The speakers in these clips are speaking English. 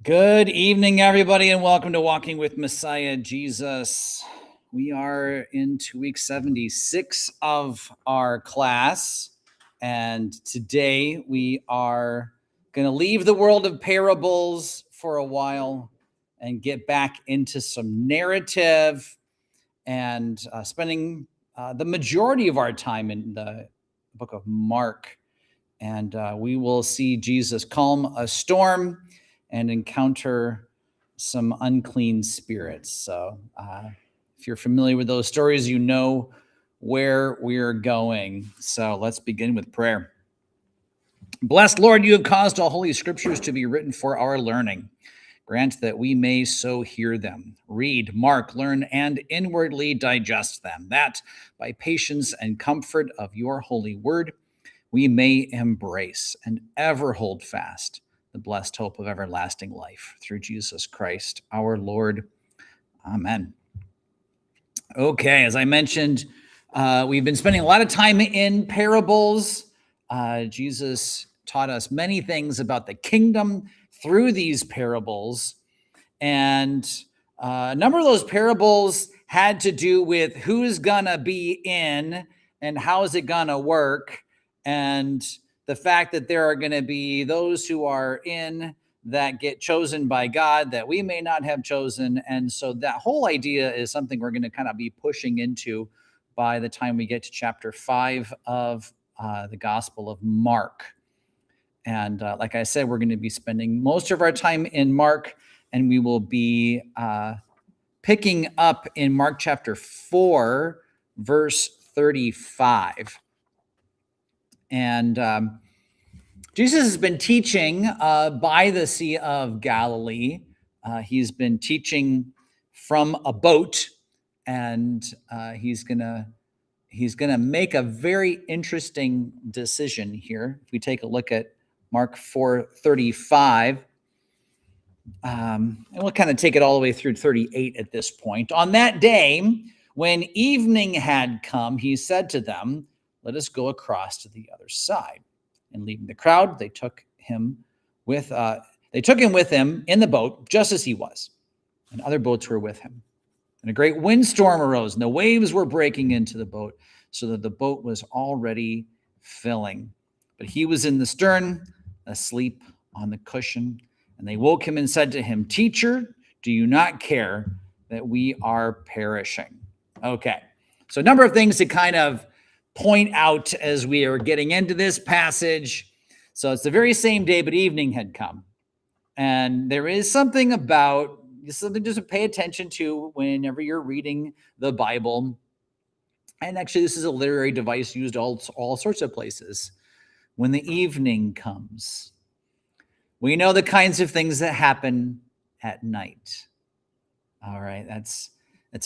Good evening, everybody, and welcome to Walking with Messiah Jesus. We are into week 76 of our class, and today we are going to leave the world of parables for a while and get back into some narrative and spending the majority of our time in the book of Mark. And we will see Jesus calm a storm and encounter some unclean spirits. So if you're familiar with those stories, you know where we're going. So let's begin with prayer. Blessed Lord, you have caused all holy scriptures to be written for our learning. Grant that we may so hear them, read, mark, learn, and inwardly digest them, that by patience and comfort of your holy word, we may embrace and ever hold fast the blessed hope of everlasting life through Jesus Christ, our Lord. Amen. Okay, as I mentioned, we've been spending a lot of time in parables. Jesus taught us many things about the kingdom through these parables. And a number of those parables had to do with who's going to be in and how is it going to work. And the fact that there are going to be those who are in that get chosen by God that we may not have chosen. And so that whole idea is something we're going to kind of be pushing into by the time we get to chapter 5 of the Gospel of Mark. And like I said, we're going to be spending most of our time in Mark, and we will be picking up in Mark chapter 4, verse 35. And Jesus has been teaching by the Sea of Galilee. He's been teaching from a boat, and he's gonna make a very interesting decision here. If we take a look at Mark 4:35, and we'll kind of take it all the way through 38 at this point. On that day, when evening had come, he said to them, "Let us go across to the other side." And leaving the crowd, they took him with them in the boat, just as he was, and other boats were with him. And a great windstorm arose, and the waves were breaking into the boat, so that the boat was already filling. But he was in the stern, asleep on the cushion. And they woke him and said to him, "Teacher, do you not care that we are perishing?" Okay, so a number of things to kind of point out as we are getting into this passage. So it's the very same day, but evening had come. And there is something just to pay attention to whenever you're reading the Bible. And actually, this is a literary device used all sorts of places. When the evening comes, we know the kinds of things that happen at night. All right, that's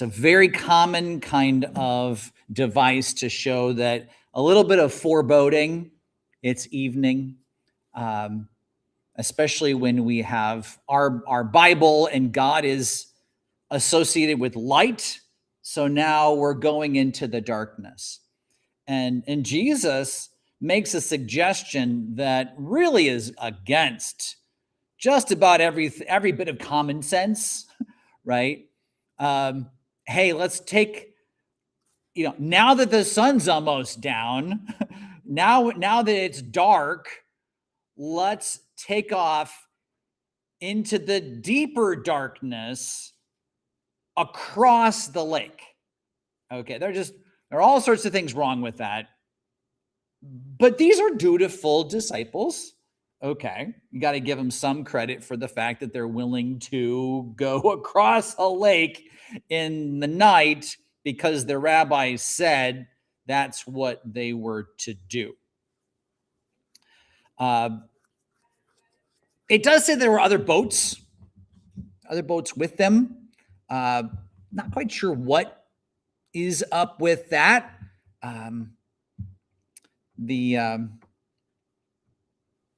a very common kind of device to show that a little bit of foreboding, it's evening, especially when we have our Bible and God is associated with light. So now we're going into the darkness. And Jesus makes a suggestion that really is against just about every bit of common sense, right? Hey, let's take, now that the sun's almost down, now that it's dark, let's take off into the deeper darkness across the lake. Okay, there are all sorts of things wrong with that. But these are dutiful disciples. Okay, you got to give them some credit for the fact that they're willing to go across a lake in the night because the rabbi said that's what they were to do. It does say there were other boats with them. Not quite sure what is up with that.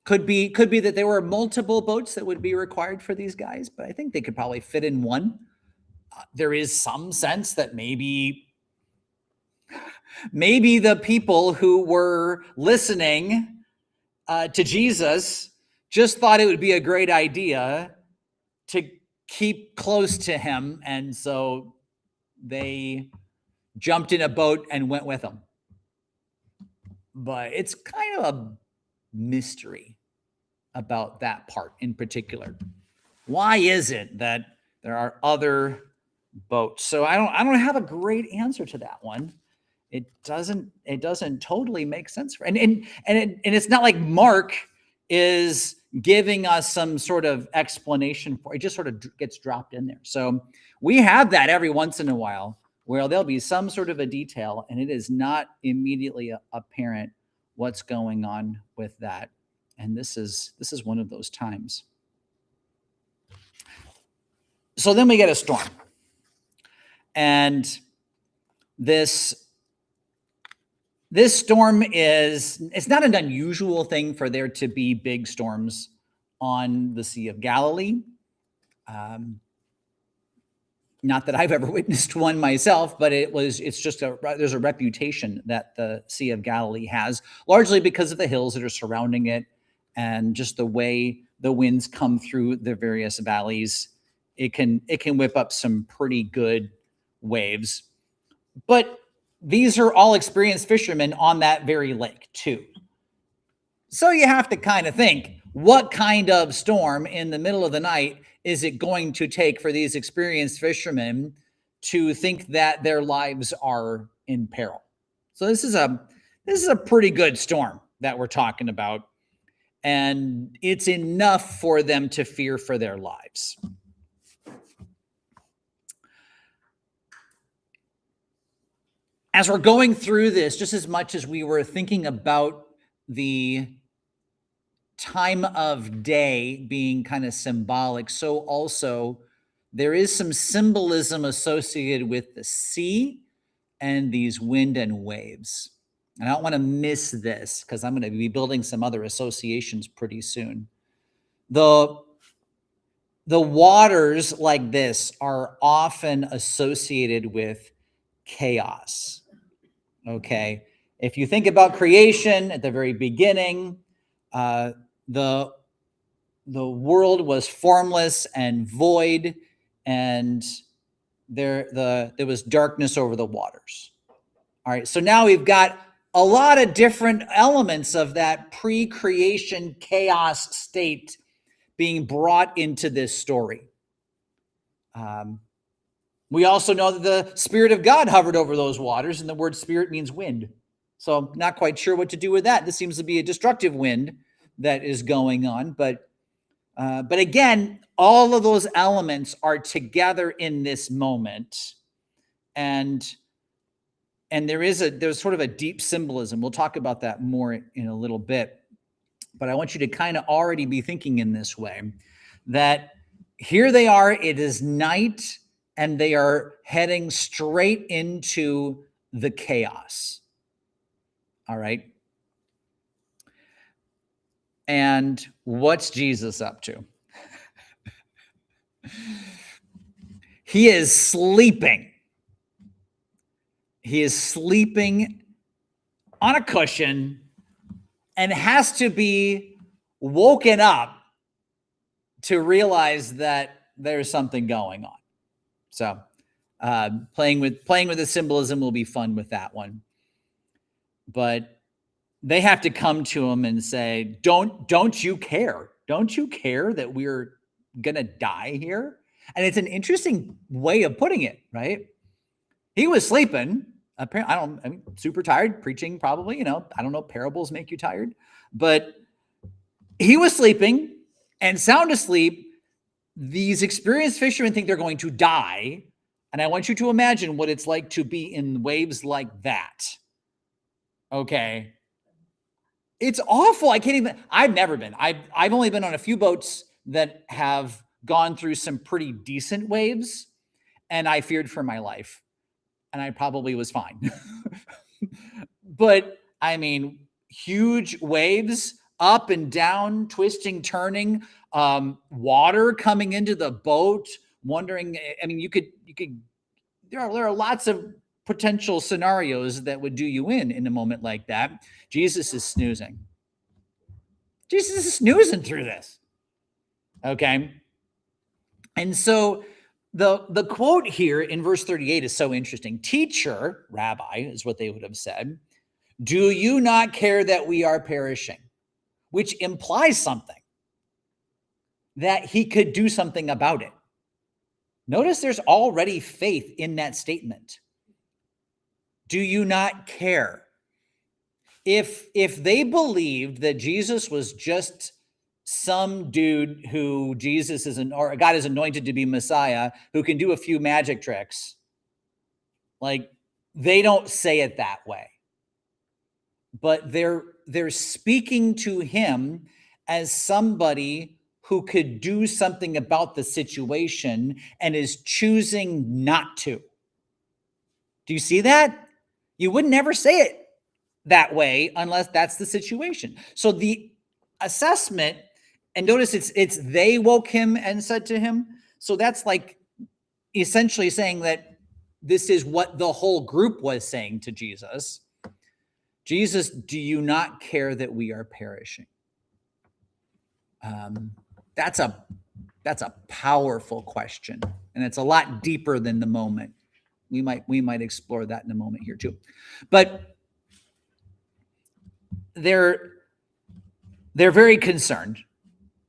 Could be that there were multiple boats that would be required for these guys, but I think they could probably fit in one. There is some sense that maybe the people who were listening to Jesus just thought it would be a great idea keep close to him. And so they jumped in a boat and went with him. But it's kind of a mystery about that part in particular. Why is it that there are other boats? So I don't have a great answer to that one. It doesn't totally make sense and it's not like Mark is giving us some sort of explanation for it. Just sort of gets dropped in there. So we have that every once in a while where there'll be some sort of a detail and it is not immediately apparent what's going on with that. And this is one of those times. So then we get a storm. And this storm it's not an unusual thing for there to be big storms on the Sea of Galilee. Not that I've ever witnessed one myself, but there's a reputation that the Sea of Galilee has, largely because of the hills that are surrounding it and just the way the winds come through the various valleys. It can whip up some pretty good waves. But these are all experienced fishermen on that very lake too. So you have to kind of think, what kind of storm in the middle of the night is it going to take for these experienced fishermen to think that their lives are in peril? So this is a pretty good storm that we're talking about. And it's enough for them to fear for their lives. As we're going through this, just as much as we were thinking about the time of day being kind of symbolic, so also there is some symbolism associated with the sea and these wind and waves. And I don't want to miss this because I'm going to be building some other associations pretty soon. The waters like this are often associated with chaos. Okay. If you think about creation at the very beginning, the world was formless and void, and there was darkness over the waters. All right. So now we've got a lot of different elements of that pre-creation chaos state being brought into this story. We also know that the Spirit of God hovered over those waters, and the word spirit means wind. So not quite sure what to do with that. This seems to be a destructive wind that is going on. But again, all of those elements are together in this moment. And there's sort of a deep symbolism. We'll talk about that more in a little bit. But I want you to kind of already be thinking in this way, that here they are, it is night, and they are heading straight into the chaos. All right. And what's Jesus up to? He is sleeping. He is sleeping on a cushion and has to be woken up to realize that there's something going on. So playing with the symbolism will be fun with that one. But they have to come to him and say, don't you care? Don't you care that we're going to die here? And it's an interesting way of putting it, right? He was sleeping. Apparently, super tired, preaching probably, I don't know, parables make you tired. But he was sleeping and sound asleep. These experienced fishermen think they're going to die. And I want you to imagine what it's like to be in waves like that. Okay. It's awful. I've never been. I've only been on a few boats that have gone through some pretty decent waves, and I feared for my life, and I probably was fine. But I mean, huge waves, up and down, twisting, turning, water coming into the boat, wondering, you could, there are lots of potential scenarios that would do you in a moment like that. Jesus is snoozing. Jesus is snoozing through this. Okay. And so the quote here in verse 38 is so interesting. Teacher, rabbi, is what they would have said. Do you not care that we are perishing? Which implies something, that he could do something about it. Notice there's already faith in that statement. Do you not care? If they believed that Jesus was just some dude who Jesus is or God is anointed to be Messiah, who can do a few magic tricks, like, they don't say it that way. But they're speaking to him as somebody who could do something about the situation and is choosing not to. Do you see that? You would never say it that way unless that's the situation. So the assessment, and notice it's they woke him and said to him. So that's like essentially saying that this is what the whole group was saying to Jesus. Jesus, do you not care that we are perishing? That's a powerful question, and it's a lot deeper than the moment. We might explore that in a moment here too. But they're very concerned,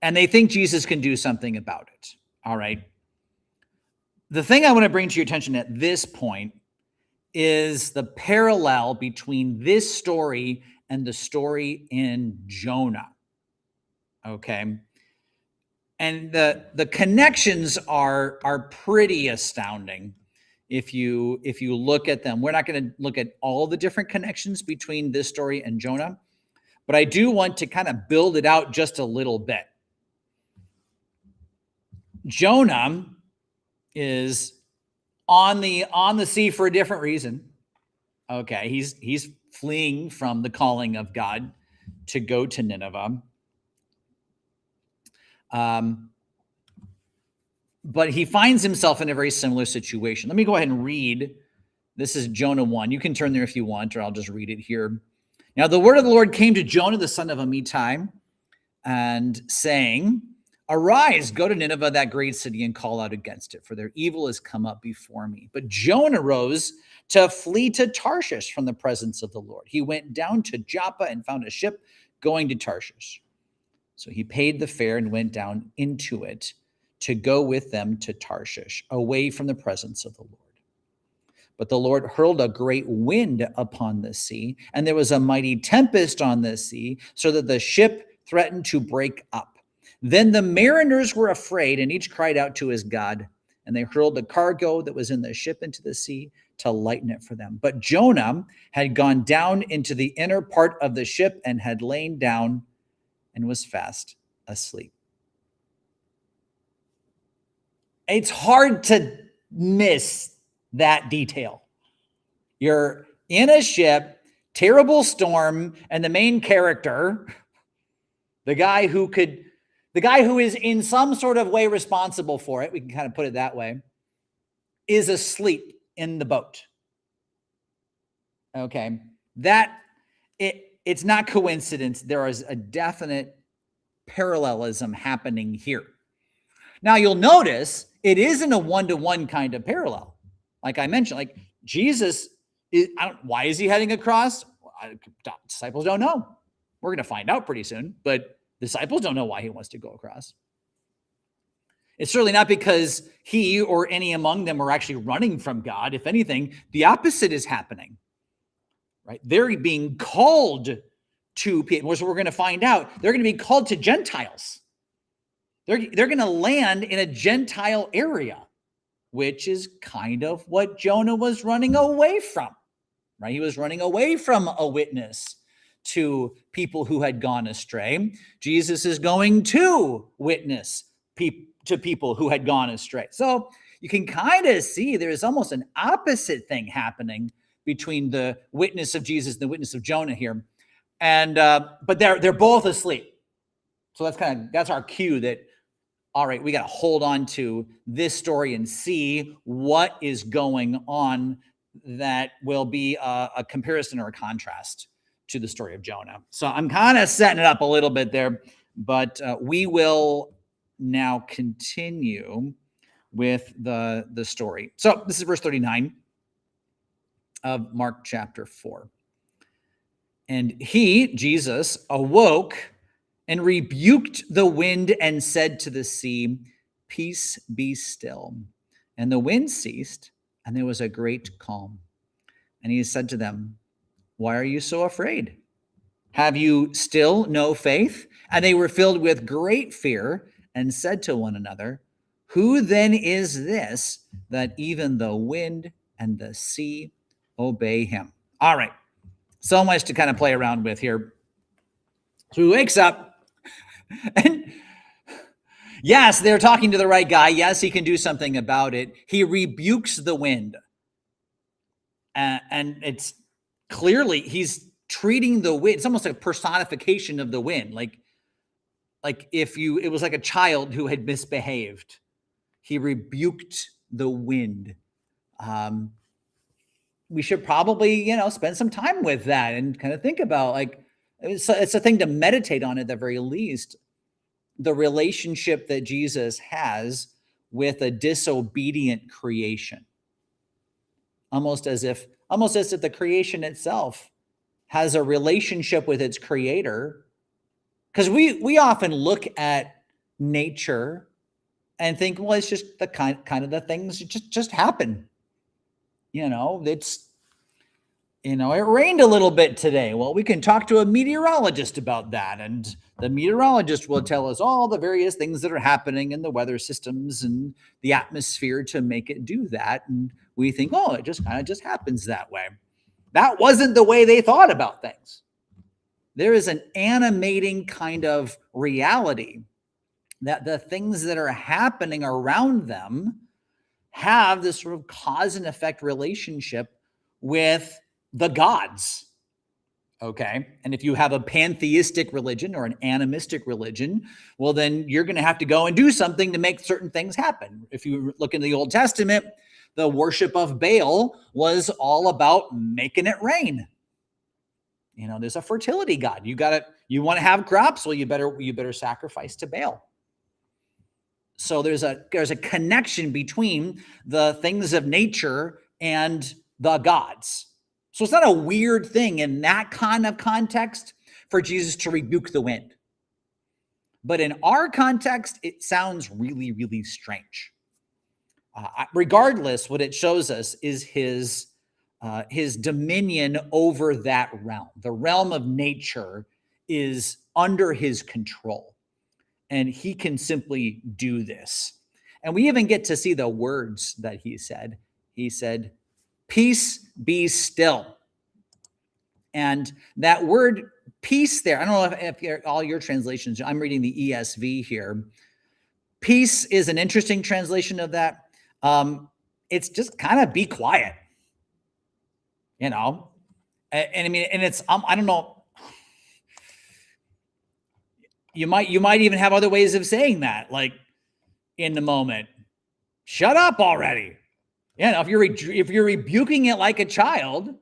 and they think Jesus can do something about it. All right. The thing I want to bring to your attention at this point is the parallel between this story and the story in Jonah. Okay. And the connections are pretty astounding if you look at them. We're not going to look at all the different connections between this story and Jonah, but I do want to kind of build it out just a little bit. Jonah is on the sea for a different reason. Okay, he's fleeing from the calling of God to go to Nineveh. But he finds himself in a very similar situation. Let me go ahead and read. This is Jonah 1. You can turn there if you want, or I'll just read it here. Now, the word of the Lord came to Jonah, the son of Amittai, and saying, Arise, go to Nineveh, that great city, and call out against it, for their evil has come up before me. But Jonah rose to flee to Tarshish from the presence of the Lord. He went down to Joppa and found a ship going to Tarshish. So he paid the fare and went down into it to go with them to Tarshish, away from the presence of the Lord. But the Lord hurled a great wind upon the sea, and there was a mighty tempest on the sea, so that the ship threatened to break up. Then the mariners were afraid, and each cried out to his God, and they hurled the cargo that was in the ship into the sea to lighten it for them. But Jonah had gone down into the inner part of the ship and had lain down and was fast asleep. It's hard to miss that detail. You're in a ship, terrible storm, and the main character, the guy who is in some sort of way responsible for it, we can kind of put it that way, is asleep in the boat. Okay. It's not coincidence. There is a definite parallelism happening here. Now, you'll notice it isn't a one-to-one kind of parallel. Like I mentioned, like Jesus, why is he heading across? Disciples don't know. We're going to find out pretty soon, but disciples don't know why he wants to go across. It's certainly not because he or any among them are actually running from God. If anything, the opposite is happening, right? They're being called to people, which we're going to find out. They're going to be called to Gentiles. They're going to land in a Gentile area, which is kind of what Jonah was running away from, right? He was running away from a witness to people who had gone astray. Jesus is going to witness to people who had gone astray. So you can kind of see there's almost an opposite thing happening between the witness of Jesus and the witness of Jonah here. And but they're both asleep. So that's our cue that, all right, we got to hold on to this story and see what is going on that will be a comparison or a contrast to the story of Jonah. So I'm kind of setting it up a little bit there, but we will now continue with the story. So this is verse 39 of Mark chapter 4. And he, Jesus, awoke and rebuked the wind and said to the sea, "Peace, be still." And the wind ceased, and there was a great calm. And he said to them, "Why are you so afraid? Have you still no faith?" And they were filled with great fear and said to one another, "Who then is this that even the wind and the sea obey him?" All right. So much to kind of play around with here. So he wakes up and yes, they're talking to the right guy. Yes, he can do something about it. He rebukes the wind. And it's clearly he's treating the wind. It's almost like a personification of the wind. Like if it was like a child who had misbehaved. He rebuked the wind. We should probably, spend some time with that and kind of think about it's a thing to meditate on at the very least. The relationship that Jesus has with a disobedient creation. Almost as if the creation itself has a relationship with its creator. Because we often look at nature and think, well, it's just the kind of the things just happen. It rained a little bit today. Well, we can talk to a meteorologist about that. And the meteorologist will tell us all the various things that are happening in the weather systems and the atmosphere to make it do that. And we think, oh, it just kind of just happens that way. That wasn't the way they thought about things. There is an animating kind of reality that the things that are happening around them have this sort of cause and effect relationship with the gods. Okay. And if you have a pantheistic religion or an animistic religion, well, then you're going to have to go and do something to make certain things happen. If you look in the Old Testament, the worship of Baal was all about making it rain. There's a fertility god. You want to have crops? Well, you better sacrifice to Baal. So there's a connection between the things of nature and the gods. So it's not a weird thing in that kind of context for Jesus to rebuke the wind. But in our context, it sounds really, really strange. Regardless, what it shows us is his dominion over that realm. The realm of nature is under his control, and he can simply do this. And we even get to see the words that he said. He said, "Peace, be still." And that word peace there, I don't know if all your translations, I'm reading the ESV here. Peace is an interesting translation of that. It's just kind of be quiet, And I mean, and it's, I don't know. You might even have other ways of saying that, like in the moment, shut up already. If you're rebuking it like a child,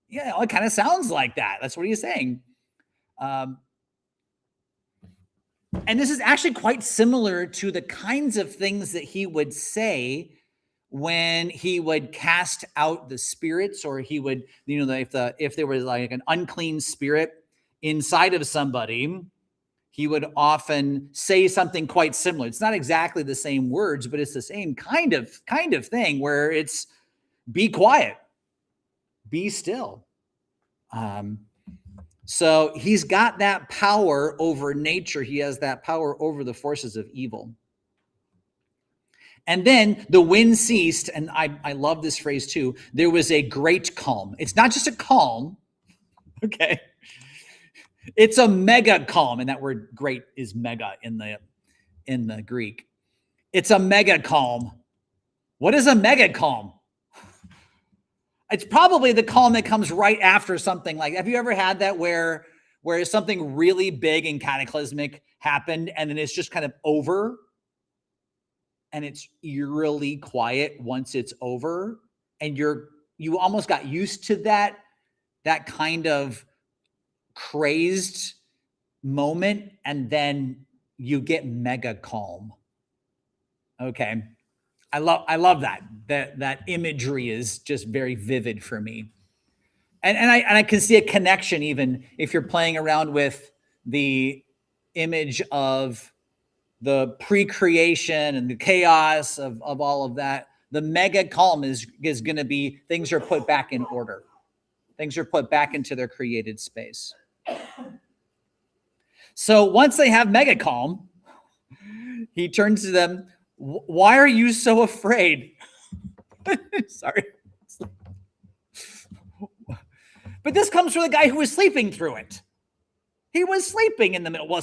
it kind of sounds like that. That's what he's saying. And this is actually quite similar to the kinds of things that he would say when he would cast out the spirits, or he would, if there was like an unclean spirit inside of somebody, he would often say something quite similar. It's not exactly the same words, but it's the same kind of thing where it's be quiet, be still. So he's got that power over nature. He has that power over the forces of evil. And then the wind ceased, and I love this phrase too. There was a great calm. It's not just a calm, okay? It's a mega calm, and that word "great" is mega in the Greek. It's a mega calm. What is a mega calm? It's probably the calm that comes right after something like, have you ever had that where something really big and cataclysmic happened and then it's just kind of over and it's eerily quiet once it's over, and you almost got used to that kind of crazed moment, and then you get mega calm. Okay. I love that imagery is just very vivid for me. And I can see a connection even if you're playing around with the image of the pre-creation and the chaos of all of that. The mega calm is going to be things are put back in order. Things are put back into their created space. So once they have mega calm, he turns to them, why are you so afraid? Sorry. But this comes from the guy who was sleeping through it. He was sleeping in the middle.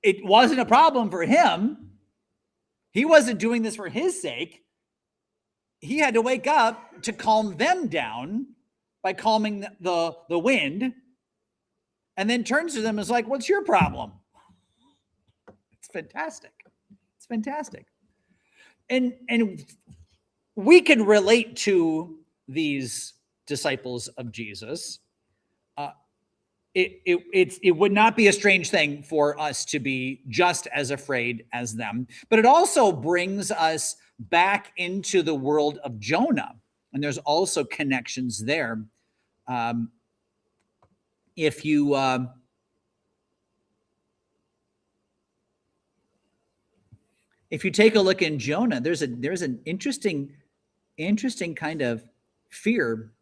It wasn't a problem for him. He wasn't doing this for his sake. He had to wake up to calm them down by calming the wind, and then turns to them and is like, what's your problem? It's fantastic. It's fantastic. And we can relate to these disciples of Jesus. It would not be a strange thing for us to be just as afraid as them, but it also brings us back into the world of Jonah. And there's also connections there. If you take a look in Jonah, there's an interesting kind of fear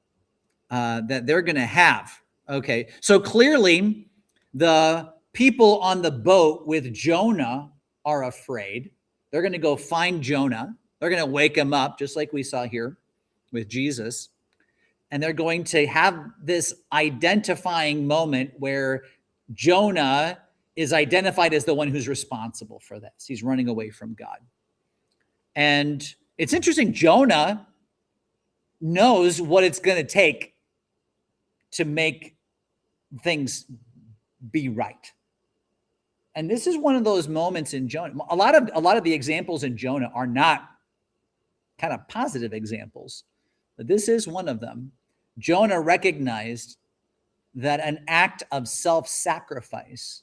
that they're going to have. Okay, so clearly the people on the boat with Jonah are afraid. They're going to go find Jonah. They're going to wake him up, just like we saw here with Jesus. And they're going to have this identifying moment where Jonah is identified as the one who's responsible for this. He's running away from God. And it's interesting, Jonah knows what it's going to take to make things be right. And this is one of those moments in Jonah. A lot of the examples in Jonah are not kind of positive examples, but this is one of them. Jonah recognized that an act of self-sacrifice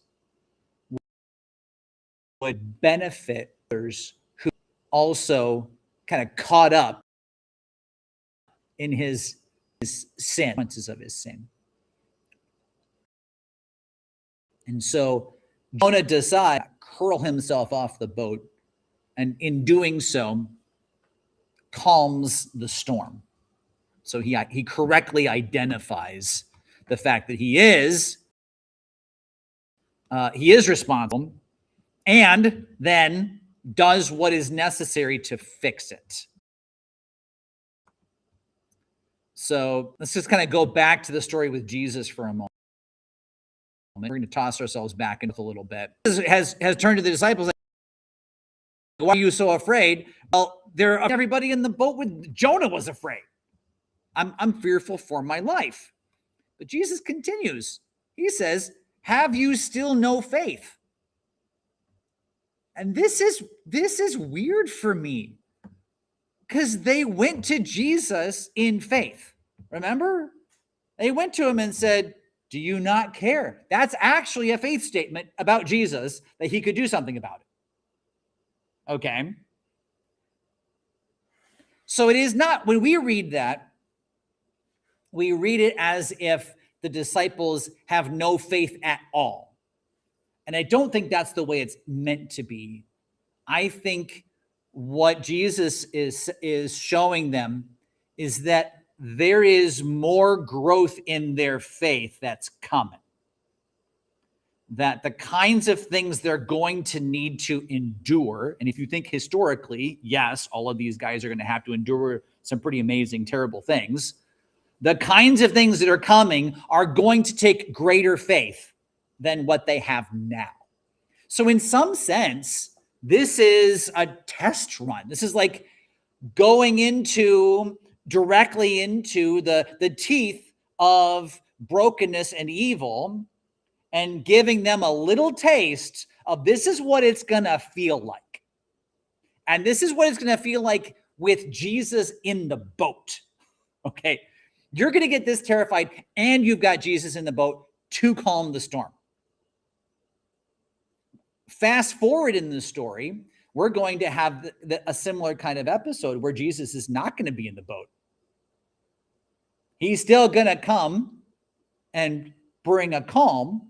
would benefit others who also kind of caught up in his sin, consequences of his sin. And so Jonah decides to hurl himself off the boat, and in doing so, calms the storm. So he correctly identifies the fact that he is responsible, and then does what is necessary to fix it. So let's just kind of go back to the story with Jesus for a moment. We're going to toss ourselves back into a little bit. Has turned to the disciples like, why are you so afraid? Well, everybody in the boat with Jonah was afraid. I'm fearful for my life. But Jesus continues. He says, have you still no faith? And this is weird for me, because they went to Jesus in faith. Remember? They went to him and said, do you not care? That's actually a faith statement about Jesus, that he could do something about it. Okay. So it is not, when we read that, we read it as if the disciples have no faith at all. And I don't think that's the way it's meant to be. I think what Jesus is showing them is that there is more growth in their faith that's coming. That the kinds of things they're going to need to endure, and if you think historically, yes, all of these guys are going to have to endure some pretty amazing, terrible things. The kinds of things that are coming are going to take greater faith than what they have now. So in some sense, this is a test run. This is like going directly into the teeth of brokenness and evil, and giving them a little taste of this is what it's going to feel like. And this is what it's going to feel like with Jesus in the boat. Okay. You're going to get this terrified, and you've got Jesus in the boat to calm the storm. Fast forward in the story, we're going to have a similar kind of episode where Jesus is not going to be in the boat. He's still going to come and bring a calm,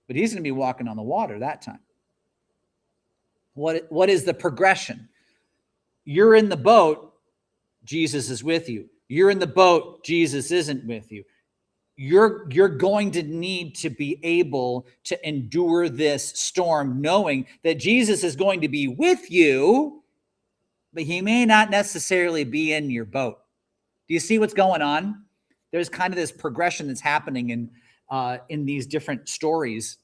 but he's going to be walking on the water that time. What is the progression? You're in the boat, Jesus is with you. You're in the boat, Jesus isn't with you. You're going to need to be able to endure this storm, knowing that Jesus is going to be with you, but he may not necessarily be in your boat. Do you see what's going on? There's kind of this progression that's happening in these different stories.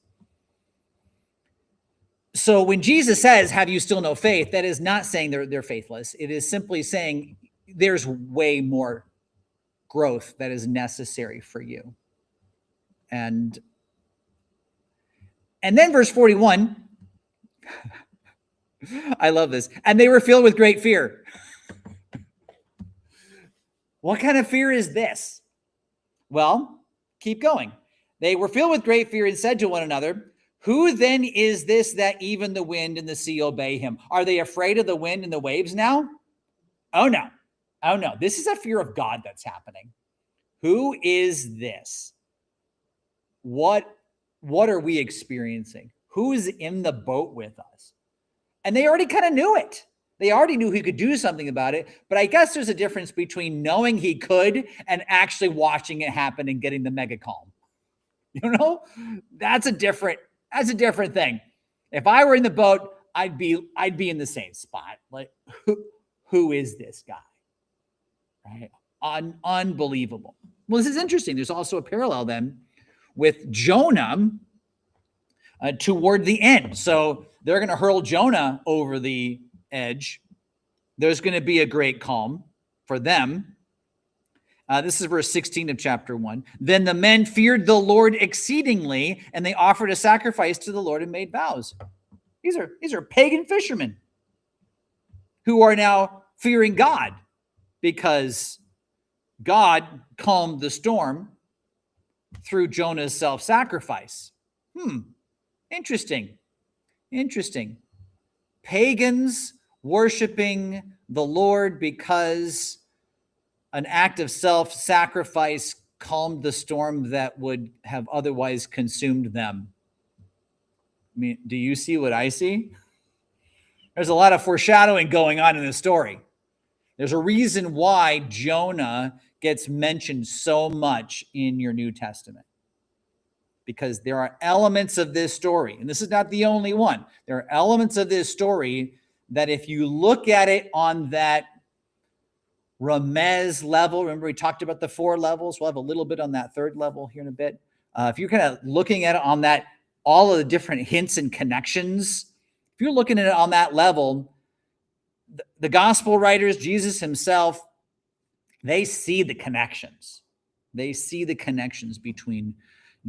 So when Jesus says, have you still no faith, that is not saying they're faithless. It is simply saying there's way more growth that is necessary for you. And then verse 41, I love this. And they were filled with great fear. What kind of fear is this? Well, keep going. They were filled with great fear and said to one another, who then is this that even the wind and the sea obey him? Are they afraid of the wind and the waves now? Oh, no. Oh, no. This is a fear of God that's happening. Who is this? What are we experiencing? Who is in the boat with us? And they already kind of knew it. They already knew he could do something about it. But I guess there's a difference between knowing he could and actually watching it happen and getting the mega calm. You know, that's a different thing. If I were in the boat, I'd be in the same spot. Like, who is this guy? Right? Unbelievable. Well, this is interesting. There's also a parallel then with Jonah toward the end. So they're going to hurl Jonah over the edge. There's going to be a great calm for them. This is verse 16 of chapter 1. Then the men feared the Lord exceedingly, and they offered a sacrifice to the Lord and made vows. These are pagan fishermen who are now fearing God because God calmed the storm through Jonah's self-sacrifice. Interesting. Pagans worshiping the Lord because an act of self-sacrifice calmed the storm that would have otherwise consumed them. I mean, do you see what I see? There's a lot of foreshadowing going on in this story. There's a reason why Jonah gets mentioned so much in your New Testament. Because there are elements of this story, and this is not the only one. There are elements of this story that if you look at it on that Ramez level, remember we talked about the 4 levels. We'll have a little bit on that 3rd level here in a bit. If you're kind of looking at it on that, all of the different hints and connections, if you're looking at it on that level, the gospel writers, Jesus himself, they see the connections. They see the connections between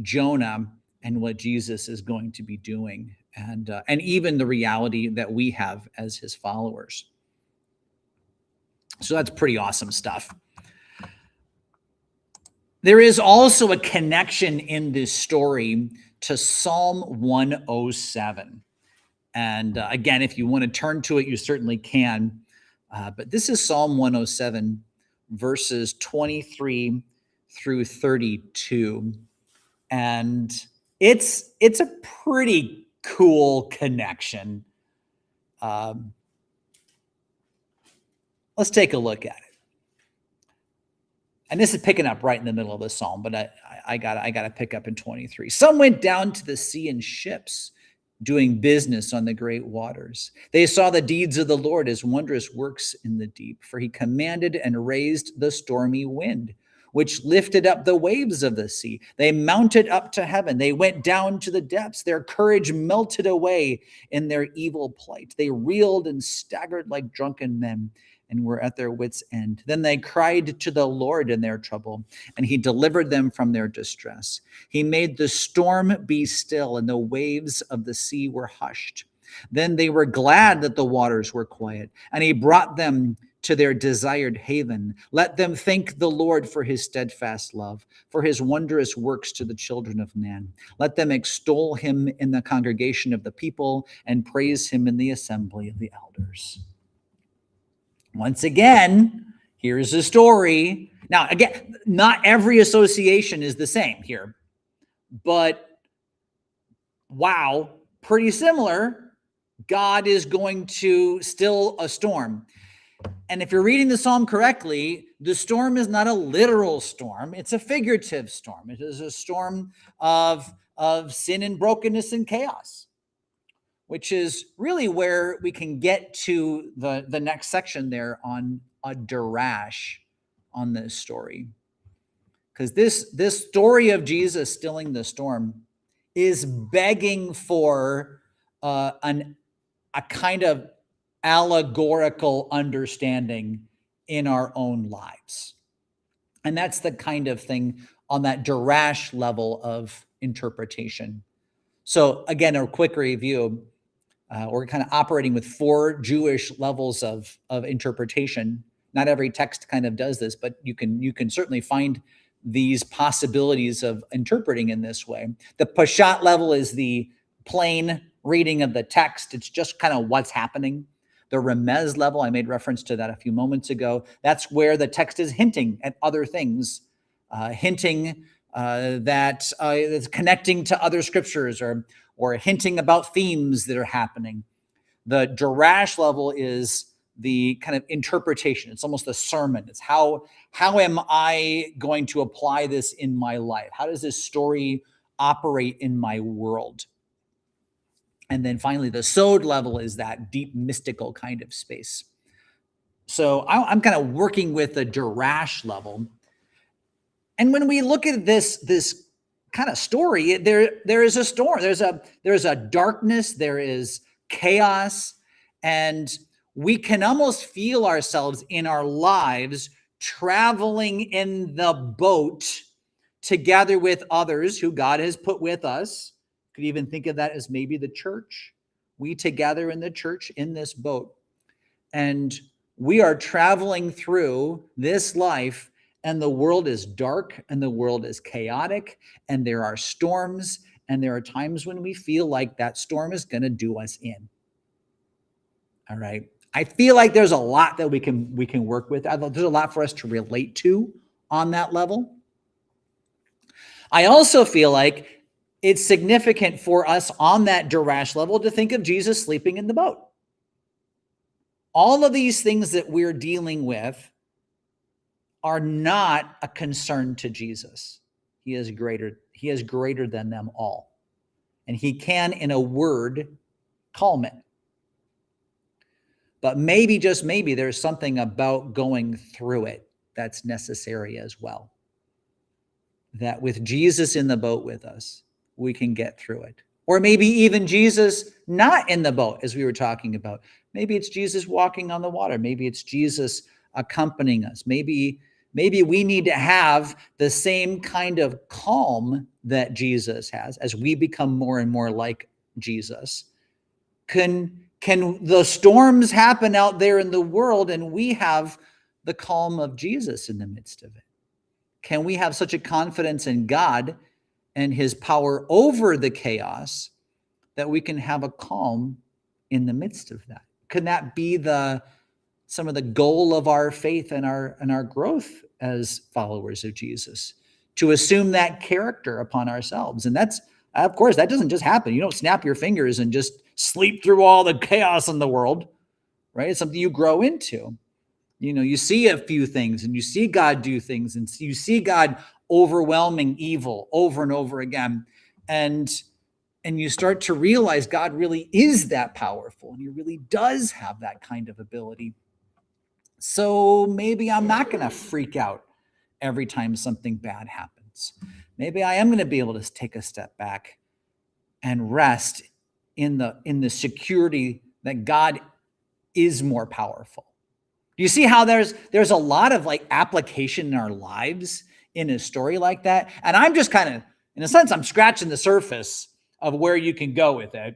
Jonah and what Jesus is going to be doing, and even the reality that we have as his followers. So that's pretty awesome stuff. There is also a connection in this story to Psalm 107. And again, if you want to turn to it, you certainly can. But this is Psalm 107, verses 23 through 32. And it's a pretty cool connection. Let's take a look at it. And this is picking up right in the middle of the psalm, but I gotta pick up in 23. Some went down to the sea in ships, doing business on the great waters. They saw the deeds of the Lord, his wondrous works in the deep, for he commanded and raised the stormy wind, which lifted up the waves of the sea. They mounted up to heaven. They went down to the depths. Their courage melted away in their evil plight. They reeled and staggered like drunken men and were at their wits' end. Then they cried to the Lord in their trouble, and he delivered them from their distress. He made the storm be still, and the waves of the sea were hushed. Then they were glad that the waters were quiet, and he brought them to their desired haven. Let them thank the Lord for his steadfast love, for his wondrous works to the children of man. Let them extol him in the congregation of the people and praise him in the assembly of the elders. Once again, here's a story. Now, again, not every association is the same here, but wow, pretty similar. God is going to still a storm. And if you're reading the psalm correctly, the storm is not a literal storm. It's a figurative storm. It is a storm of sin and brokenness and chaos, which is really where we can get to the next section there on a darash on this story. Because this story of Jesus stilling the storm is begging for a kind of allegorical understanding in our own lives. And that's the kind of thing on that darash level of interpretation. So again, a quick review. We're kind of operating with 4 Jewish levels of interpretation. Not every text kind of does this, but you can certainly find these possibilities of interpreting in this way. The Peshat level is the plain reading of the text. It's just kind of what's happening. The Remez level, I made reference to that a few moments ago. That's where the text is hinting at other things, hinting that it's connecting to other scriptures or hinting about themes that are happening. The darash level is the kind of interpretation. It's almost a sermon. It's how am I going to apply this in my life? How does this story operate in my world? And then finally, the sod level is that deep mystical kind of space. So I'm kind of working with the darash level. And when we look at this kind of story, there is a storm. There's a darkness. There is chaos, and we can almost feel ourselves in our lives traveling in the boat together with others who God has put with us. Could even think of that as maybe the church. We together in the church in this boat. And we are traveling through this life, and the world is dark and the world is chaotic, and there are storms, and there are times when we feel like that storm is going to do us in. All right. I feel like there's a lot that we can work with. There's a lot for us to relate to on that level. I also feel like it's significant for us on that darash level to think of Jesus sleeping in the boat. All of these things that we're dealing with are not a concern to Jesus. He is greater than them all. And he can, in a word, calm it. But maybe, just maybe, there's something about going through it that's necessary as well. That with Jesus in the boat with us, we can get through it. Or maybe even Jesus not in the boat, as we were talking about. Maybe it's Jesus walking on the water. Maybe it's Jesus accompanying us. Maybe we need to have the same kind of calm that Jesus has as we become more and more like Jesus. Can the storms happen out there in the world and we have the calm of Jesus in the midst of it? Can we have such a confidence in God and his power over the chaos that we can have a calm in the midst of that? Can that be some of the goal of our faith and our growth as followers of Jesus? To assume that character upon ourselves. And that's, of course, that doesn't just happen. You don't snap your fingers and just sleep through all the chaos in the world, right? It's something you grow into. You know, you see a few things and you see God do things and you see God overwhelming evil over and over again. And you start to realize God really is that powerful and he really does have that kind of ability. So maybe I'm not going to freak out every time something bad happens. Maybe I am going to be able to take a step back and rest in the security that God is more powerful. Do you see how there's a lot of like application in our lives in a story like that? And I'm just kind of, in a sense, I'm scratching the surface of where you can go with it.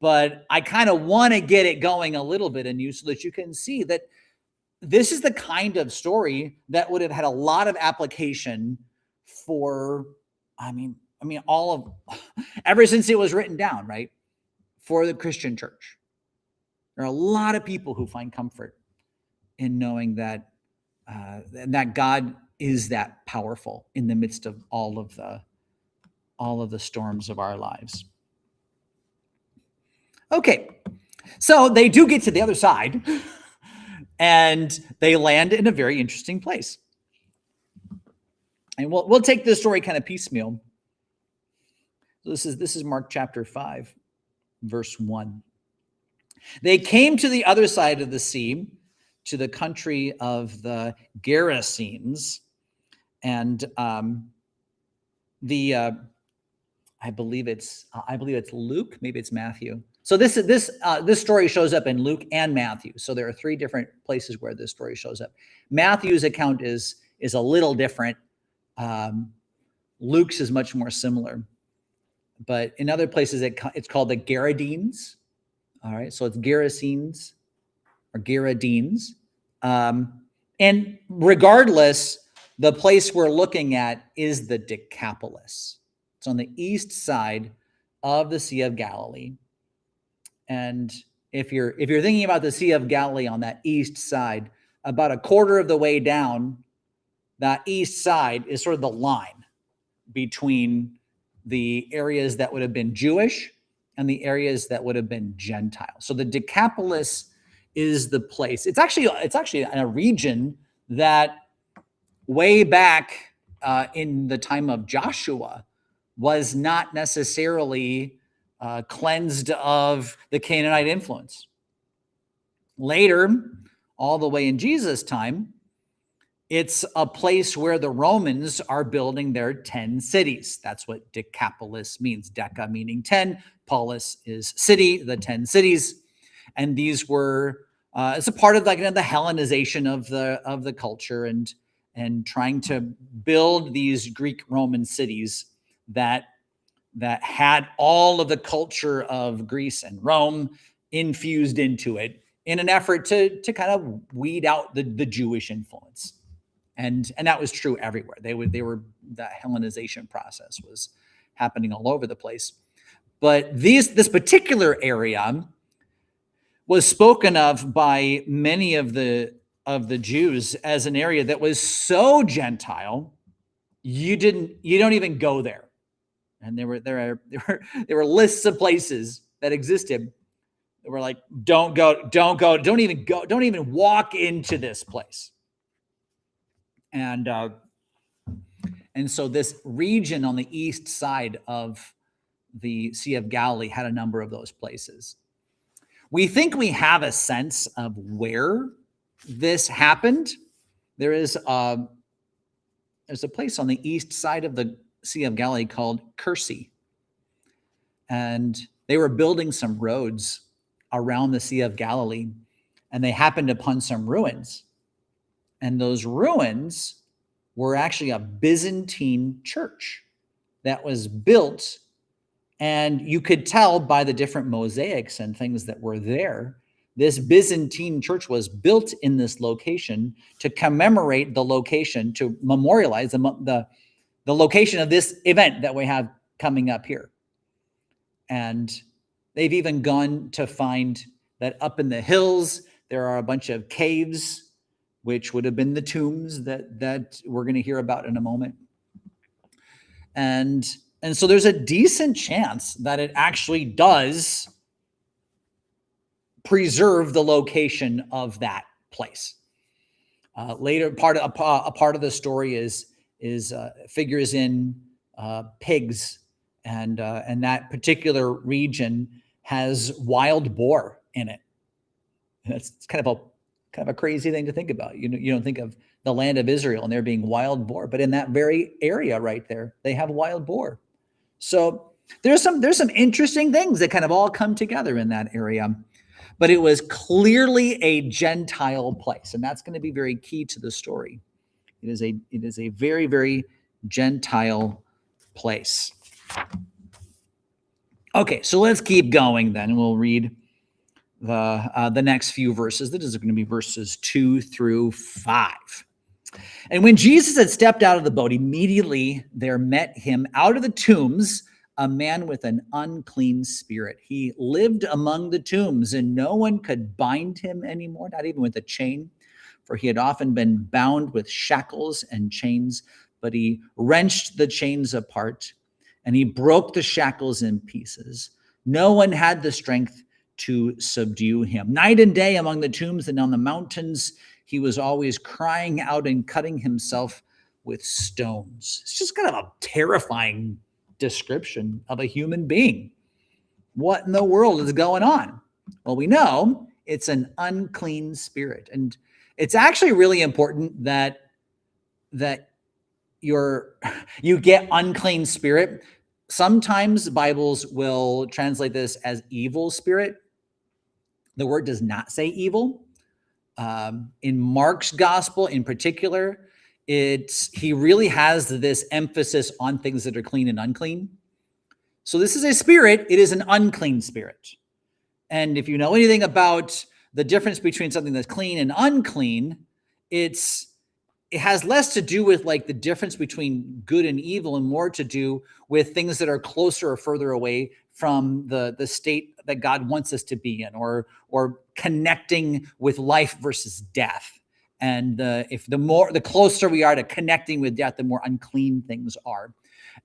But I kind of want to get it going a little bit in you so that you can see that this is the kind of story that would have had a lot of application for, I mean, all of, ever since it was written down, right? For the Christian church. There are a lot of people who find comfort in knowing that that God is that powerful in the midst of all of the storms of our lives. Okay, so they do get to the other side, and they land in a very interesting place. And we'll take this story kind of piecemeal. This is Mark chapter 5, verse 1. They came to the other side of the sea, to the country of the Gerasenes, and I believe it's Luke, maybe it's Matthew. So this story shows up in Luke and Matthew. So there are three different places where this story shows up. Matthew's account is a little different. Luke's is much more similar, but in other places it's called the Gerasenes. All right, so it's Gerasenes or Gerasenes, and regardless, the place we're looking at is the Decapolis. It's on the east side of the Sea of Galilee. And if you're thinking about the Sea of Galilee on that east side, about a quarter of the way down, that east side is sort of the line between the areas that would have been Jewish and the areas that would have been Gentile. So the Decapolis is the place. It's actually a region that way back in the time of Joshua was not necessarily cleansed of the Canaanite influence. Later, all the way in Jesus' time, it's a place where the Romans are building their 10 cities. That's what Decapolis means. Deca meaning 10, polis is city, the 10 cities. And these were, it's a part of like the Hellenization of the culture and trying to build these Greek Roman cities that had all of the culture of Greece and Rome infused into it in an effort to kind of weed out the Jewish influence. And that was true everywhere. The Hellenization process was happening all over the place. But this particular area was spoken of by many of the Jews as an area that was so Gentile, you don't even go there. And there were lists of places that existed that were like, don't go, don't even walk into this place. And so this region on the east side of the Sea of Galilee had a number of those places. We think we have a sense of where this happened. There's a place on the east side of the Sea of Galilee called Kursi. And they were building some roads around the Sea of Galilee, and they happened upon some ruins. And those ruins were actually a Byzantine church that was built, and you could tell by the different mosaics and things that were there, this Byzantine church was built in this location to commemorate the location, to memorialize the location of this event that we have coming up here. And they've even gone to find that up in the hills, there are a bunch of caves, which would have been the tombs that we're going to hear about in a moment. And so there's a decent chance that it actually does preserve the location of that place. Later, a part of the story is figures in pigs, and that particular region has wild boar in it. And it's kind of a crazy thing to think about. You don't think of the land of Israel and there being wild boar, but in that very area right there, they have wild boar. So there's some interesting things that kind of all come together in that area. But it was clearly a Gentile place, and that's going to be very key to the story. It is a very, very Gentile place. Okay, so let's keep going then, and we'll read the next few verses. That is going to be verses 2-5. And when Jesus had stepped out of the boat, immediately there met him out of the tombs a man with an unclean spirit. He lived among the tombs, and no one could bind him anymore, not even with a chain, for he had often been bound with shackles and chains. But he wrenched the chains apart, and he broke the shackles in pieces. No one had the strength to subdue him. Night and day among the tombs and on the mountains, he was always crying out and cutting himself with stones. It's just kind of a terrifying description of a human being. What in the world is going on? Well, we know it's an unclean spirit. And it's actually really important that you get unclean spirit. Sometimes Bibles will translate this as evil spirit. The word does not say evil. In Mark's gospel in particular, he really has this emphasis on things that are clean and unclean. So this is a spirit. It is an unclean spirit. And if you know anything about the difference between something that's clean and unclean, it has less to do with like the difference between good and evil and more to do with things that are closer or further away from the state that God wants us to be in, or connecting with life versus death. And if the closer we are to connecting with death, the more unclean things are.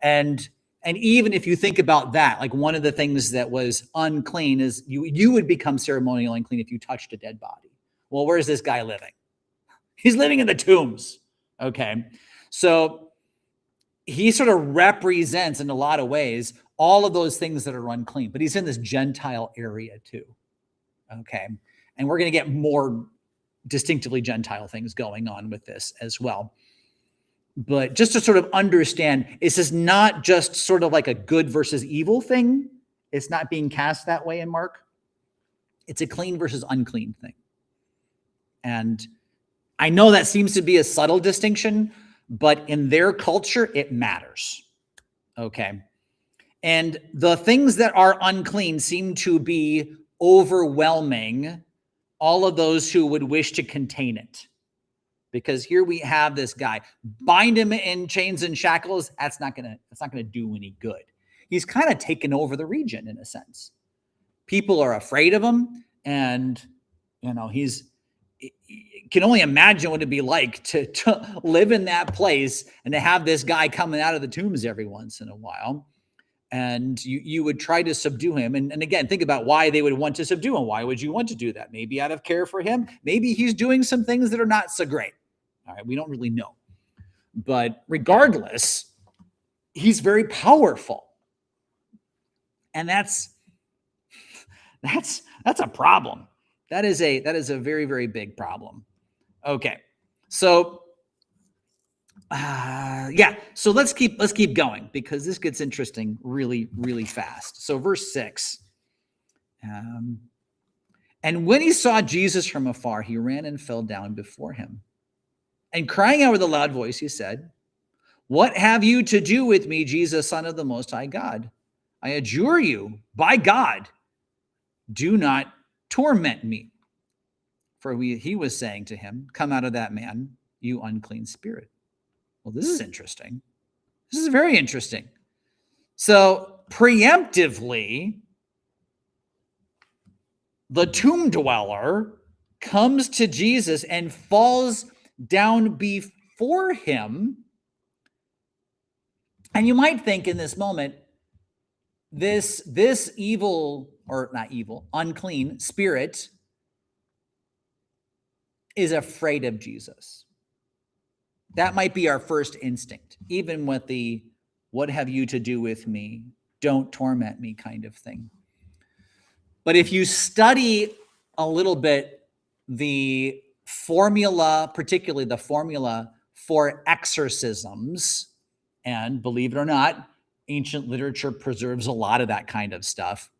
And even if you think about that, like one of the things that was unclean is you would become ceremonial unclean if you touched a dead body. Well, where is this guy living? He's living in the tombs. Okay. So he sort of represents in a lot of ways all of those things that are unclean, but he's in this Gentile area too. Okay. And we're going to get more distinctively Gentile things going on with this as well. But just to sort of understand, this is not just sort of like a good versus evil thing. It's not being cast that way in Mark. It's a clean versus unclean thing. And I know that seems to be a subtle distinction, but in their culture, it matters. Okay. And the things that are unclean seem to be overwhelming all of those who would wish to contain it. Because here we have this guy, bind him in chains and shackles. That's not gonna do any good. He's kind of taken over the region in a sense. People are afraid of him, and can only imagine what it'd be like to live in that place and to have this guy coming out of the tombs every once in a while. And you would try to subdue him. And again, think about why they would want to subdue him. Why would you want to do that? Maybe out of care for him. Maybe he's doing some things that are not so great. All right, we don't really know. But regardless, he's very powerful. And that's a problem. That is a very, very big problem. Okay. So so let's keep going, because this gets interesting really, really fast. So verse 6. And when he saw Jesus from afar, he ran and fell down before him. And crying out with a loud voice, he said, "What have you to do with me, Jesus, Son of the Most High God? I adjure you, by God, do not torment me." For he was saying to him, "Come out of that man, you unclean spirit." Well, this is interesting. This is very interesting. So preemptively, the tomb dweller comes to Jesus and falls down before him. And you might think in this moment, this evil, or not evil, unclean spirit is afraid of Jesus. That might be our first instinct, even with the "what have you to do with me? Don't torment me" kind of thing. But if you study a little bit the formula, particularly the formula for exorcisms, and believe it or not, ancient literature preserves a lot of that kind of stuff.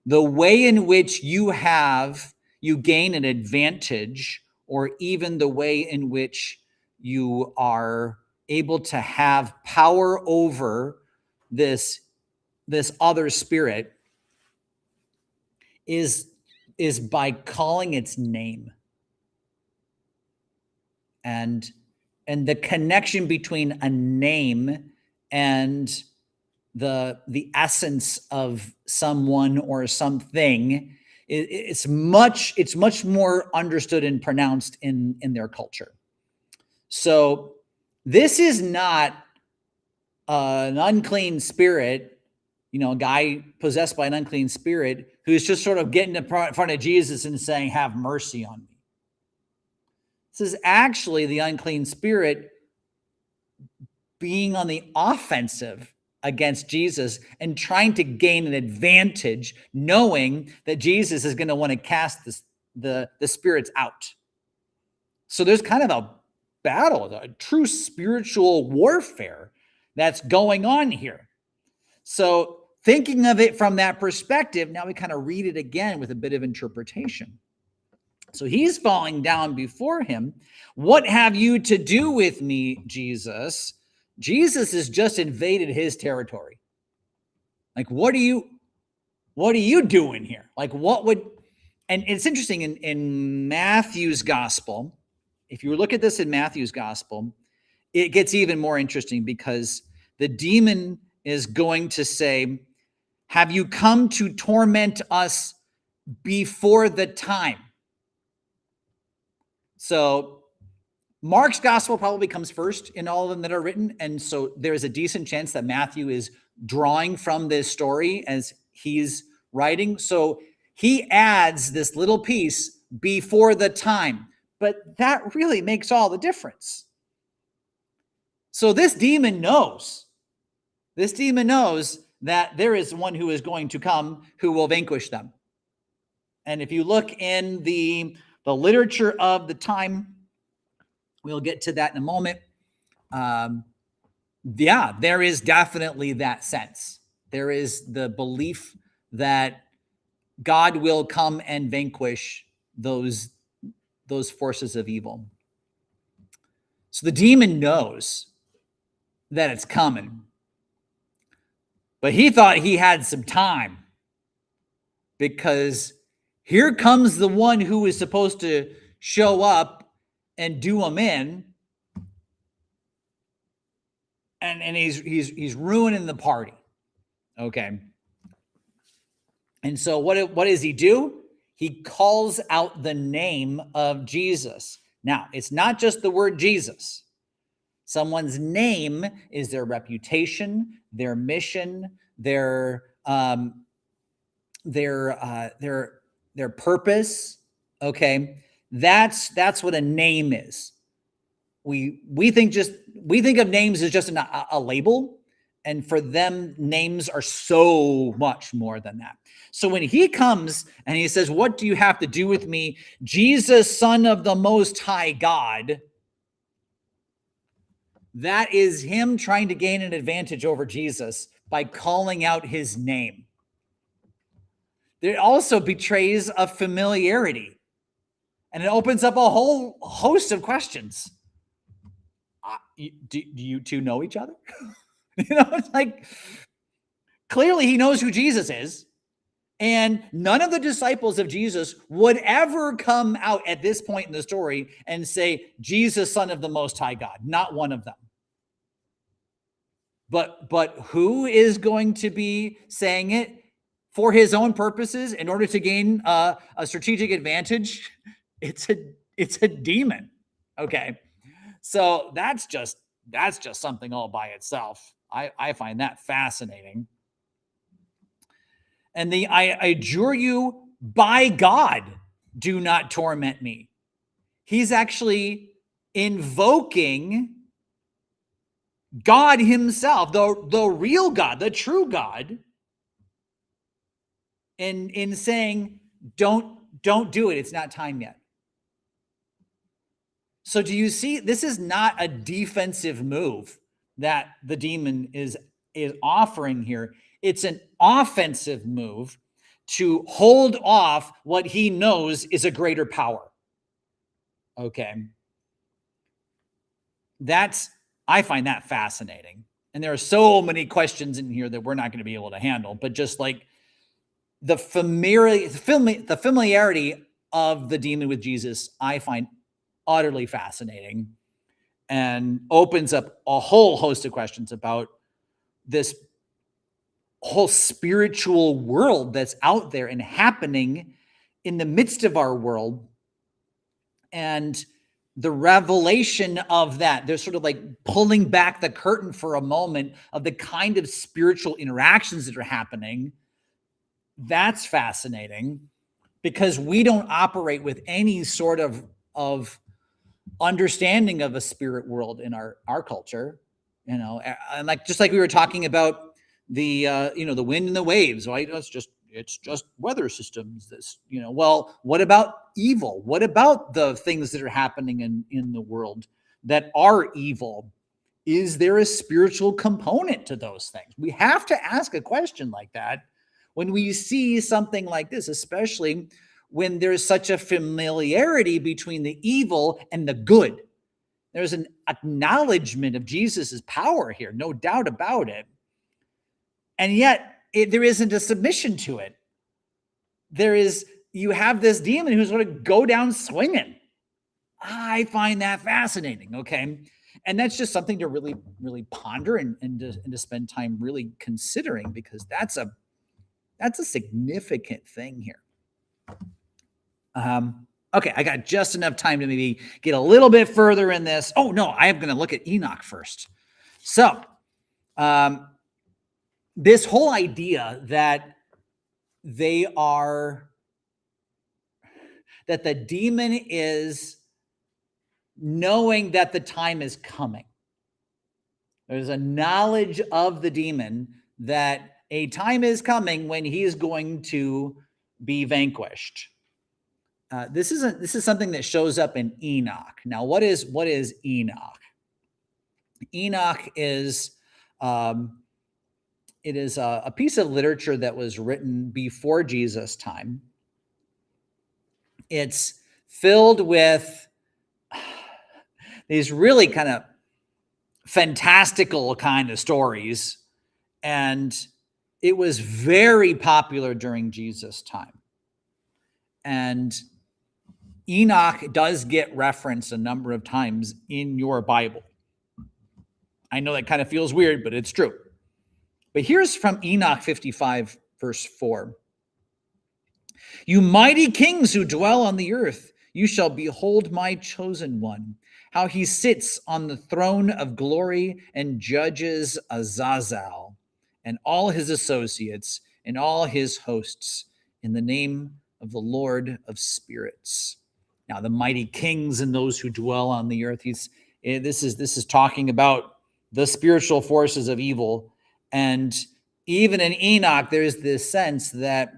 The way in which you gain an advantage, or even the way in which you are able to have power over this other spirit, is is by calling its name. And the connection between a name and the essence of someone or something, it's much more understood and pronounced in their culture. So this is not an unclean spirit, a guy possessed by an unclean spirit who's just sort of getting in front of Jesus and saying, have mercy on me. This is actually the unclean spirit being on the offensive against Jesus and trying to gain an advantage, knowing that Jesus is going to want to cast the spirits out. So there's kind of a battle, a true spiritual warfare that's going on here. So thinking of it from that perspective, now we kind of read it again with a bit of interpretation. So he's falling down before him. What have you to do with me, Jesus? Jesus has just invaded his territory. Like, what are you doing here? Like, and it's interesting in Matthew's gospel, if you look at this in Matthew's gospel, it gets even more interesting because the demon is going to say, have you come to torment us before the time? So Mark's gospel probably comes first in all of them that are written. And so there's a decent chance that Matthew is drawing from this story as he's writing. So he adds this little piece, before the time, but that really makes all the difference. So this demon knows that there is one who is going to come who will vanquish them. And if you look in the literature of the time, we'll get to that in a moment. There is definitely that sense. There is the belief that God will come and vanquish those forces of evil. So the demon knows that it's coming, but he thought he had some time, because here comes the one who is supposed to show up and do them in, and he's ruining the party. Okay. And so what does he do? He calls out the name of Jesus. Now, it's not just the word Jesus. Someone's name is their reputation, their mission, their purpose. Okay, that's what a name is. We think of names as just a label, and for them, names are so much more than that. So when he comes and he says, "What do you have to do with me, Jesus, Son of the Most High God?" That is him trying to gain an advantage over Jesus by calling out his name. It also betrays a familiarity, and it opens up a whole host of questions. Do you two know each other? It's like, clearly he knows who Jesus is, and none of the disciples of Jesus would ever come out at this point in the story and say, Jesus, Son of the Most High God. Not one of them. But who is going to be saying it for his own purposes in order to gain a strategic advantage? It's a demon. Okay. So that's just something all by itself. I find that fascinating. And I adjure you by God, do not torment me. He's actually invoking God himself, the real God, the true God, in saying, don't do it. It's not time yet. So do you see, this is not a defensive move that the demon is offering here. It's an offensive move to hold off what he knows is a greater power. Okay. I find that fascinating. And there are so many questions in here that we're not going to be able to handle, but just like, the familiarity of the demon with Jesus, I find utterly fascinating, and opens up a whole host of questions about this whole spiritual world that's out there and happening in the midst of our world, and the revelation of that. They're sort of like pulling back the curtain for a moment of the kind of spiritual interactions that are happening. That's fascinating, because we don't operate with any sort of understanding of a spirit world in our culture, and like, just like we were talking about the the wind and the waves, right? It's just weather systems. Well, what about evil? What about the things that are happening in the world that are evil? Is there a spiritual component to those things? We have to ask a question like that when we see something like this, especially when there's such a familiarity between the evil and the good. There's an acknowledgement of Jesus's power here, no doubt about it. And yet there isn't a submission to it. You have this demon who's going to go down swinging. I find that fascinating. Okay. And that's just something to really, really ponder and to spend time really considering, because that's a significant thing here. Okay, I got just enough time to maybe get a little bit further in this. Oh, no, I am going to look at Enoch first. So, this whole idea that that the demon is knowing that the time is coming. There's a knowledge of the demon that a time is coming when he is going to be vanquished. This is something that shows up in Enoch. Now, what is Enoch? Enoch is it is a piece of literature that was written before Jesus' time. It's filled with these really kind of fantastical kind of stories, and it was very popular during Jesus' time. And Enoch does get referenced a number of times in your Bible. I know that kind of feels weird, but it's true. But here's from Enoch 55, verse 4. You mighty kings who dwell on the earth, you shall behold my chosen one, how he sits on the throne of glory and judges Azazel and all his associates and all his hosts in the name of the Lord of spirits. Now, the mighty kings and those who dwell on the earth, this is talking about the spiritual forces of evil. And even in Enoch, there's this sense that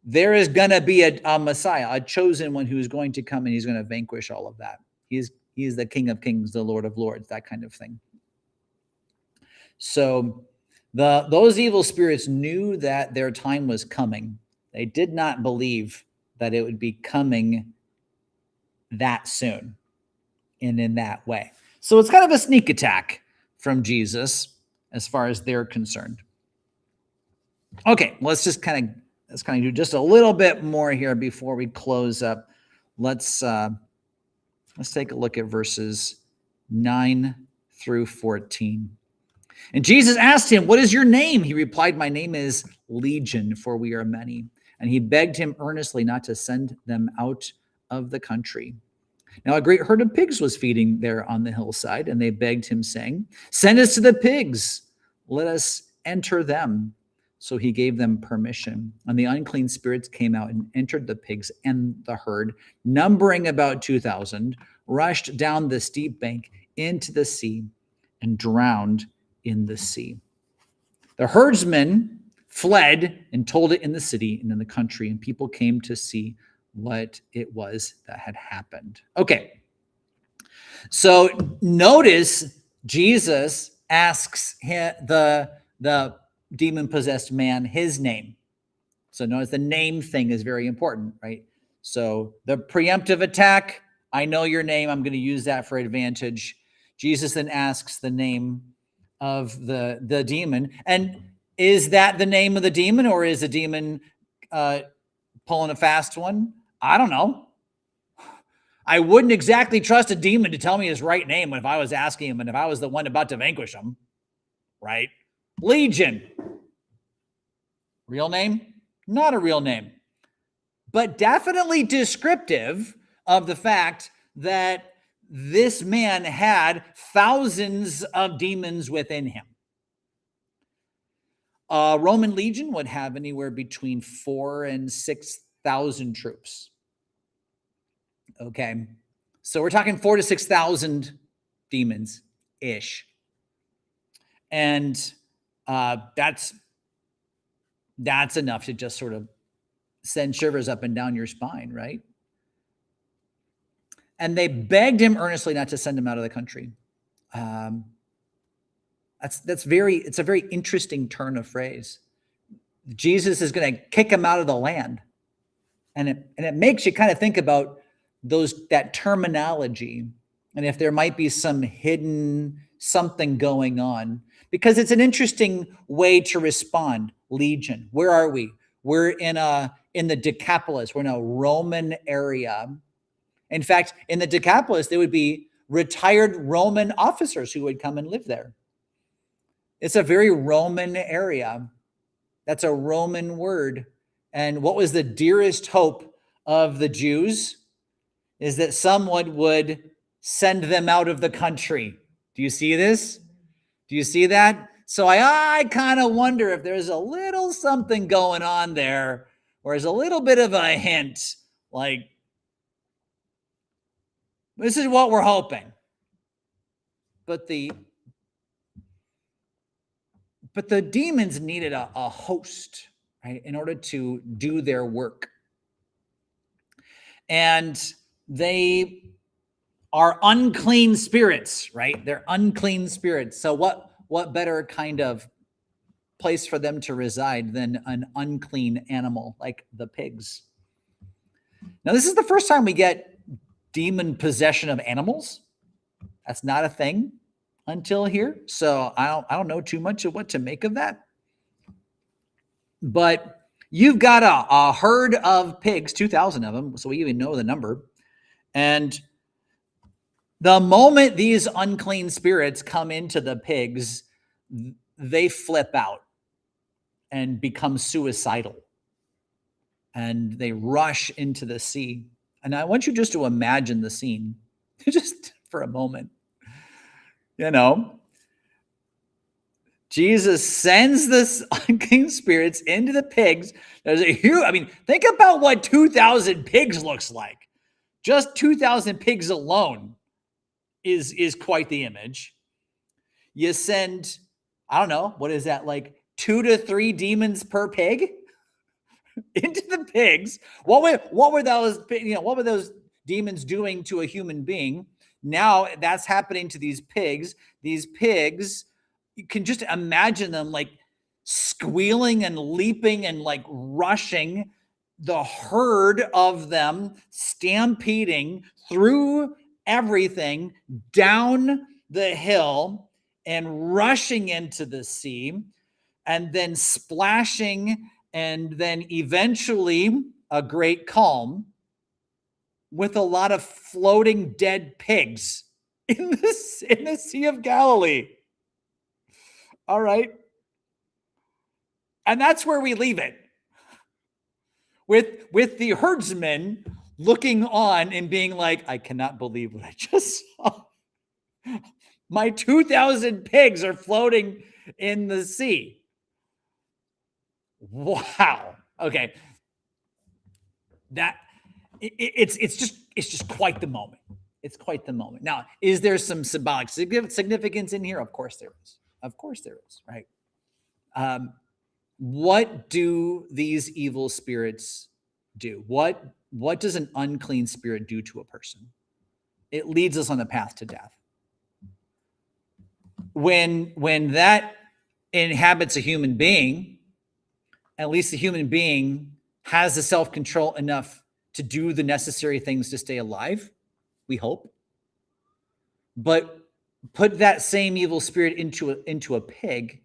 there is going to be a Messiah, a chosen one who's going to come, and he's going to vanquish all of that. He is the King of Kings, the Lord of Lords, that kind of thing. So those evil spirits knew that their time was coming. They did not believe that it would be coming that soon and in that way. So it's kind of a sneak attack from Jesus as far as they're concerned. Okay, let's kind of do just a little bit more here before we close up. Let's take a look at verses 9 through 14. And Jesus asked him, "What is your name?" He replied, "My name is Legion, for we are many." And he begged him earnestly not to send them out of the country. Now a great herd of pigs was feeding there on the hillside, and they begged him, saying, "Send us to the pigs, let us enter them." So he gave them permission. And the unclean spirits came out and entered the pigs, and the herd, numbering about 2,000, rushed down the steep bank into the sea and drowned in the sea. The herdsmen fled and told it in the city and in the country, and people came to see what it was that had happened. Okay. So notice Jesus asks the demon-possessed man his name. So notice the name thing is very important, right? So the preemptive attack, I know your name, I'm going to use that for advantage. Jesus then asks the name of the demon. And is that the name of the demon, or is the demon pulling a fast one? I don't know. I wouldn't exactly trust a demon to tell me his right name if I was asking him and if I was the one about to vanquish him, right? Legion. Real name? Not a real name. But definitely descriptive of the fact that this man had thousands of demons within him. A Roman legion would have anywhere between 4,000 and 6,000 troops. Okay. So we're talking 4,000 to 6,000 demons-ish. And that's enough to just sort of send shivers up and down your spine, right? And they begged him earnestly not to send him out of the country. It's a very interesting turn of phrase. Jesus is going to kick him out of the land. And it makes you kind of think about that terminology and if there might be some hidden something going on, because it's an interesting way to respond. Legion. Where are we? We're in the Decapolis. We're in a Roman area. In fact, in the Decapolis, there would be retired Roman officers who would come and live there. It's a very Roman area. That's a Roman word. And what was the dearest hope of the Jews is that someone would send them out of the country. Do you see this? Do you see that? So I kind of wonder if there's a little something going on there, or there's a little bit of a hint, like, this is what we're hoping. But the demons needed a host, right, in order to do their work. And they are unclean spirits, right? They're unclean spirits. So what better kind of place for them to reside than an unclean animal like the pigs? Now, this is the first time we get demon possession of animals. That's not a thing until here. So I don't know too much of what to make of that. But you've got a herd of pigs, 2,000 of them, so we even know the number. And the moment these unclean spirits come into the pigs, they flip out and become suicidal. And they rush into the sea. And I want you just to imagine the scene, just for a moment. You know, Jesus sends this unclean spirits into the pigs. There's a huge, think about what 2,000 pigs looks like. Just 2,000 pigs alone is quite the image. You send, I don't know, what is that, like 2 to 3 demons per pig into the pigs? What were those demons doing to a human being? Now that's happening to these pigs. These pigs, you can just imagine them like squealing and leaping and like rushing, the herd of them stampeding through everything down the hill and rushing into the sea, and then splashing, and then eventually a great calm with a lot of floating dead pigs in the Sea of Galilee. All right. And that's where we leave it. With the herdsmen looking on and being like, I cannot believe what I just saw. My 2,000 pigs are floating in the sea. Wow. Okay. It's just quite the moment. It's quite the moment. Now, is there some symbolic significance in here? Of course there is. Of course there is, right? What do these evil spirits do? What does an unclean spirit do to a person? It leads us on the path to death. When that inhabits a human being, at least the human being has the self-control enough to do the necessary things to stay alive, we hope. But put that same evil spirit into a pig,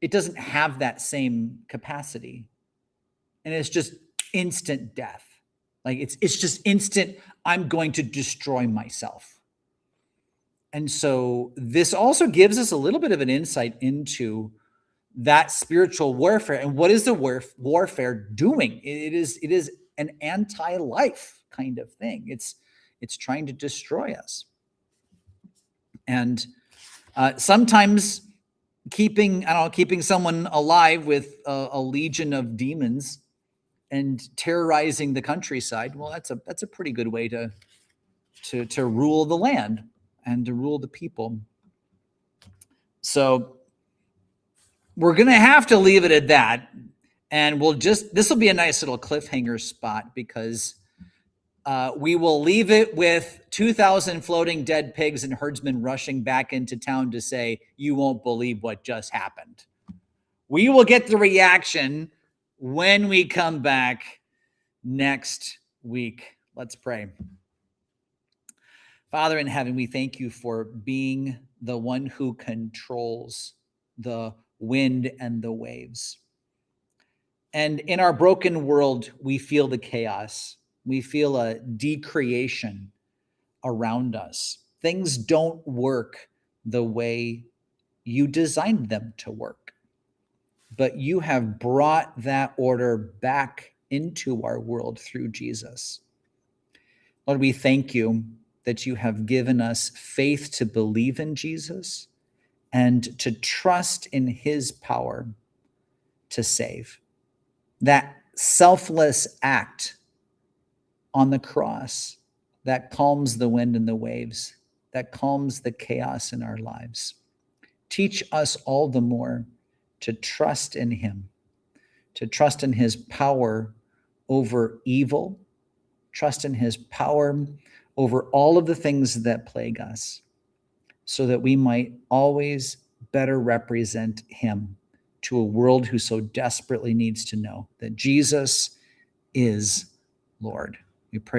it doesn't have that same capacity. and it's just instant death. Like it's just instant, I'm going to destroy myself. And so this also gives us a little bit of an insight into that spiritual warfare. And what is the warfare doing? It is an anti-life kind of thing. It's trying to destroy us. And sometimes keeping someone alive with a legion of demons and terrorizing the countryside, well, that's a pretty good way to rule the land and to rule the people. So we're going to have to leave it at that. And this will be a nice little cliffhanger spot, because we will leave it with 2,000 floating dead pigs and herdsmen rushing back into town to say, you won't believe what just happened. We will get the reaction when we come back next week. Let's pray. Father in heaven, we thank you for being the one who controls the wind and the waves. And in our broken world, we feel the chaos. We feel a decreation around us. Things don't work the way you designed them to work. But you have brought that order back into our world through Jesus. Lord, we thank you that you have given us faith to believe in Jesus and to trust in his power to save. That selfless act on the cross that calms the wind and the waves, that calms the chaos in our lives. Teach us all the more to trust in him, to trust in his power over evil, trust in his power over all of the things that plague us, so that we might always better represent him to a world who so desperately needs to know that Jesus is Lord. We pray